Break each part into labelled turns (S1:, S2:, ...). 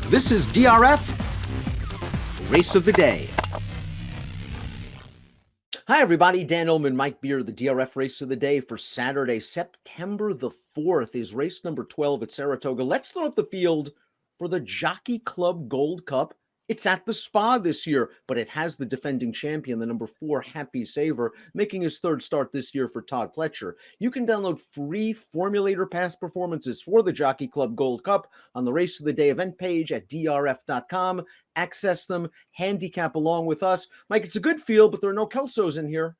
S1: This is DRF, Race of the Day. Hi, everybody. Dan Illman, Mike Beer, the DRF Race of the Day for Saturday, September the 4th is race number 12 at Saratoga. Let's throw up the field for the Jockey Club Gold Cup. It's at the Spa this year, but it has the defending champion, the number 4 Happy Saver, making his third start this year for Todd Pletcher. You can download free Formulator Pass performances for the Jockey Club Gold Cup on the Race of the Day event page at drf.com. Access them, handicap along with us. Mike, it's a good field, but there are no Kelsos in here.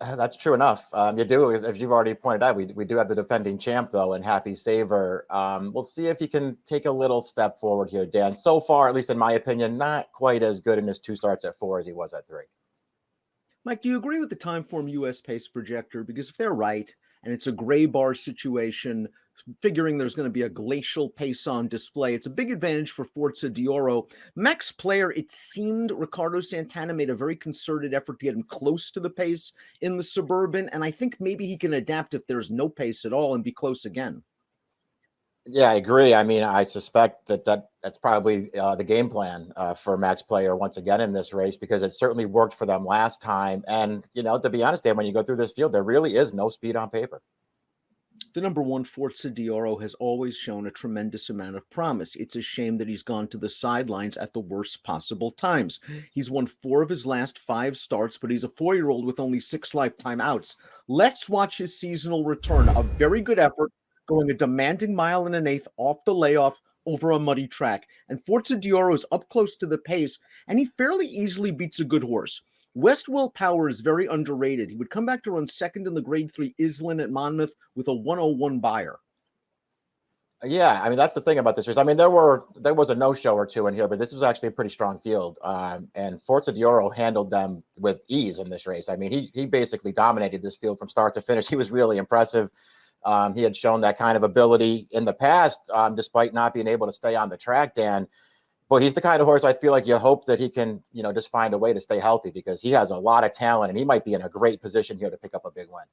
S2: That's true enough. You do, as you've already pointed out, we do have the defending champ, though, and Happy Saver. We'll see if he can take a little step forward here, Dan. So far, at least in my opinion, not quite as good in his 2 starts at 4 as he was at 3.
S1: Mike, do you agree with the Timeform US pace projector? Because if they're right, and it's a gray bar situation, figuring there's going to be a glacial pace on display, it's a big advantage for Forza di Oro. Max Player, it seemed Ricardo Santana made a very concerted effort to get him close to the pace in the Suburban, and I think maybe he can adapt if there's no pace at all and be close again.
S2: Yeah, I agree. I mean, I suspect that's probably the game plan for Max Player once again in this race, because it certainly worked for them last time. And, to be honest, Dan, when you go through this field, there really is no speed on paper.
S1: The number 1 Forza di Oro has always shown a tremendous amount of promise. It's a shame that he's gone to the sidelines at the worst possible times. He's won 4 of his last 5 starts, but he's a 4-year-old with only 6 lifetime outs. Let's watch his seasonal return. A very good effort, going a demanding 1 1/8 off the layoff over a muddy track. And Forza di Oro is up close to the pace, and he fairly easily beats a good horse. West Willpower is very underrated. He would come back to run second in the Grade 3 Illman at Monmouth with a 101 buyer.
S2: Yeah, I mean, that's the thing about this race. I mean, there was a no-show or 2 in here, but this was actually a pretty strong field. And Forza di Oro handled them with ease in this race. I mean, he basically dominated this field from start to finish. He was really impressive. He had shown that kind of ability in the past, despite not being able to stay on the track, Dan. But he's the kind of horse I feel like you hope that he can, just find a way to stay healthy, because he has a lot of talent and he might be in a great position here to pick up a big win.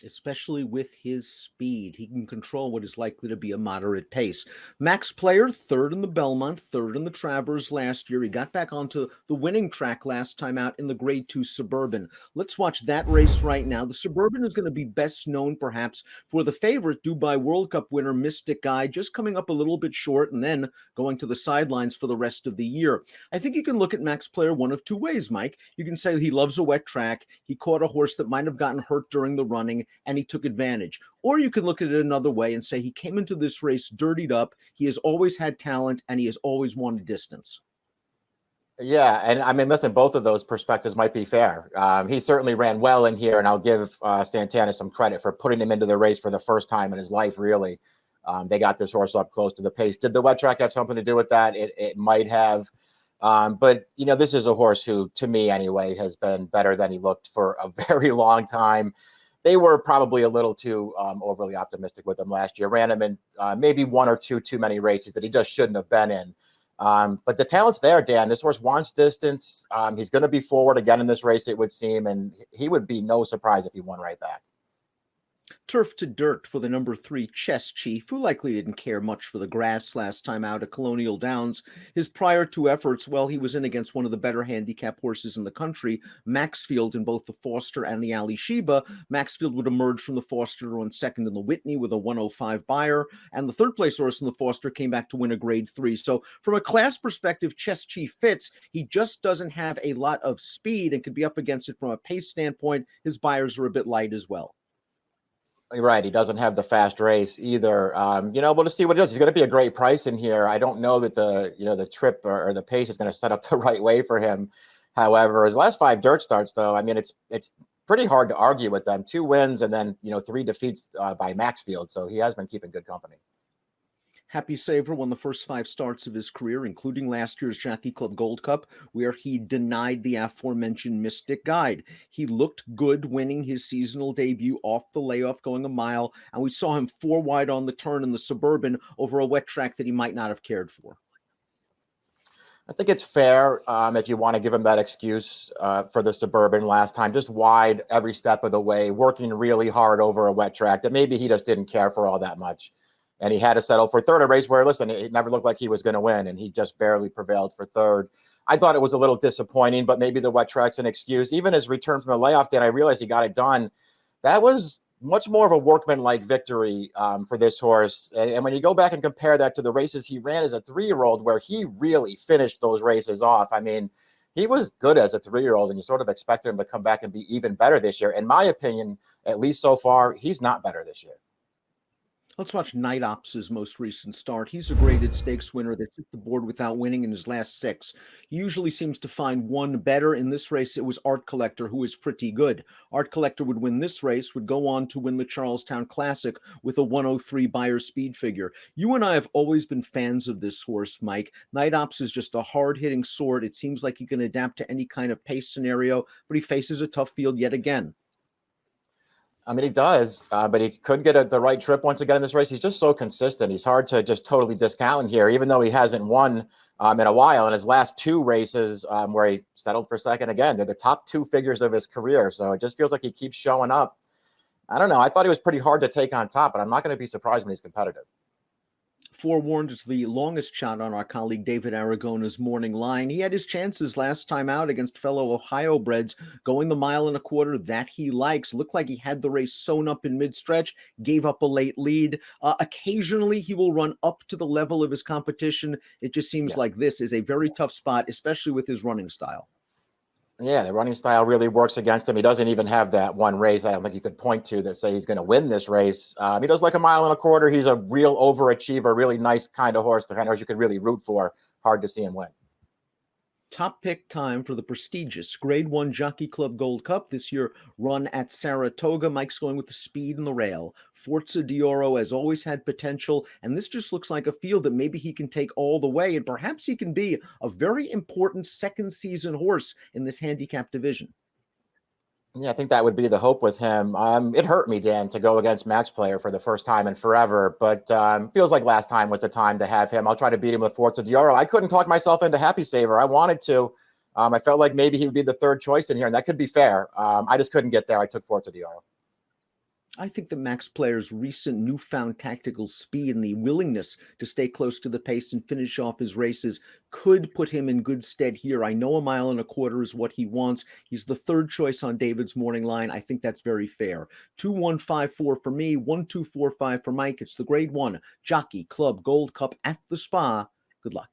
S1: Especially with his speed. He can control what is likely to be a moderate pace. Max Player, 3rd in the Belmont, 3rd in the Travers last year. He got back onto the winning track last time out in the Grade 2 Suburban. Let's watch that race right now. The Suburban is going to be best known, perhaps, for the favorite Dubai World Cup winner, Mystic Guy, just coming up a little bit short and then going to the sidelines for the rest of the year. I think you can look at Max Player one of 2 ways, Mike. You can say he loves a wet track. He caught a horse that might have gotten hurt during the running, and he took advantage. Or you can look at it another way and say he came into this race dirtied up. He has always had talent, and he has always wanted distance.
S2: Yeah, and I mean, listen, both of those perspectives might be fair. He certainly ran well in here, and I'll give Santana some credit for putting him into the race for the first time in his life, really. They got this horse up close to the pace. Did the wet track have something to do with that? It might have. But, this is a horse who, to me anyway, has been better than he looked for a very long time. They were probably a little too overly optimistic with him last year. Ran him in maybe 1 or 2 too many races that he just shouldn't have been in. But the talent's there, Dan. This horse wants distance. He's going to be forward again in this race, it would seem, and he would be no surprise if he won right back.
S1: Turf to dirt for the number 3 Chess Chief, who likely didn't care much for the grass last time out at Colonial Downs. His prior 2 efforts, well, he was in against one of the better handicap horses in the country, Maxfield, in both the Foster and the Ali Sheba. Maxfield would emerge from the Foster to run second in the Whitney with a 105 buyer, and the 3rd place horse in the Foster came back to win a Grade 3. So from a class perspective, Chess Chief fits. He just doesn't have a lot of speed and could be up against it from a pace standpoint. His buyers are a bit light as well.
S2: Right. He doesn't have the fast race either. We'll just see what he does. He's going to be a great price in here. I don't know that the trip or the pace is going to set up the right way for him. However, his last 5 dirt starts, though, I mean, it's pretty hard to argue with them. 2 wins and then, 3 defeats by Maxfield. So he has been keeping good company.
S1: Happy Saver won the first 5 starts of his career, including last year's Jockey Club Gold Cup, where he denied the aforementioned Mystic Guide. He looked good winning his seasonal debut off the layoff, going a mile, and we saw him 4 wide on the turn in the Suburban over a wet track that he might not have cared for.
S2: I think it's fair if you want to give him that excuse for the Suburban last time, just wide every step of the way, working really hard over a wet track that maybe he just didn't care for all that much. and he had to settle for third, a race where, listen, it never looked like he was going to win, and he just barely prevailed for third. I thought it was a little disappointing, but maybe the wet track's an excuse. Even his return from the layoff, then I realized he got it done. That was much more of a workman-like victory for this horse. And when you go back and compare that to the races he ran as a 3-year-old, where he really finished those races off, I mean, he was good as a 3-year-old, and you sort of expected him to come back and be even better this year. In my opinion, at least so far, he's not better this year.
S1: Let's watch Night Ops' most recent start. He's a graded stakes winner that hit the board without winning in his last 6. He usually seems to find one better. In this race, it was Art Collector, who is pretty good. Art Collector would win this race, would go on to win the Charlestown Classic with a 103 Beyer speed figure. You and I have always been fans of this horse, Mike. Night Ops is just a hard-hitting sword. It seems like he can adapt to any kind of pace scenario, but he faces a tough field yet again.
S2: I mean, he does, but he could get the right trip once again in this race. He's just so consistent. He's hard to just totally discount here, even though he hasn't won in a while. In his last 2 races where he settled for second again, they're the top 2 figures of his career. So it just feels like he keeps showing up. I don't know. I thought he was pretty hard to take on top, but I'm not going to be surprised when he's competitive.
S1: Forewarned is the longest shot on our colleague David Aragona's morning line. He had his chances last time out against fellow Ohio breds, going the 1.25 miles that he likes. Looked like he had the race sewn up in mid-stretch, gave up a late lead. Occasionally, he will run up to the level of his competition. It just seems like this is a very tough spot, especially with his running style.
S2: Yeah, the running style really works against him. He doesn't even have that one race I don't think you could point to that say he's going to win this race. He does like a 1.25 miles. He's a real overachiever, really nice kind of horse, the kind of horse you could really root for. Hard to see him win.
S1: Top pick time for the prestigious Grade 1 Jockey Club Gold Cup this year, run at Saratoga. Mike's going with the speed and the rail. Forza di Oro has always had potential, and this just looks like a field that maybe he can take all the way, and perhaps he can be a very important second season horse in this handicap division.
S2: Yeah, I think that would be the hope with him. It hurt me, Dan, to go against Max Player for the first time in forever, but feels like last time was the time to have him. I'll try to beat him with Forza di Oro. I couldn't talk myself into Happy Saver. I wanted to. I felt like maybe he would be the third choice in here, and that could be fair. I just couldn't get there. I took Forza di Oro.
S1: I think that Max Player's recent newfound tactical speed and the willingness to stay close to the pace and finish off his races could put him in good stead here. I know 1.25 miles is what he wants. He's the third choice on David's morning line. I think that's very fair. 2-1-5-4 for me, 1-2-4-5 for Mike. It's the Grade 1 Jockey Club Gold Cup at the Spa. Good luck.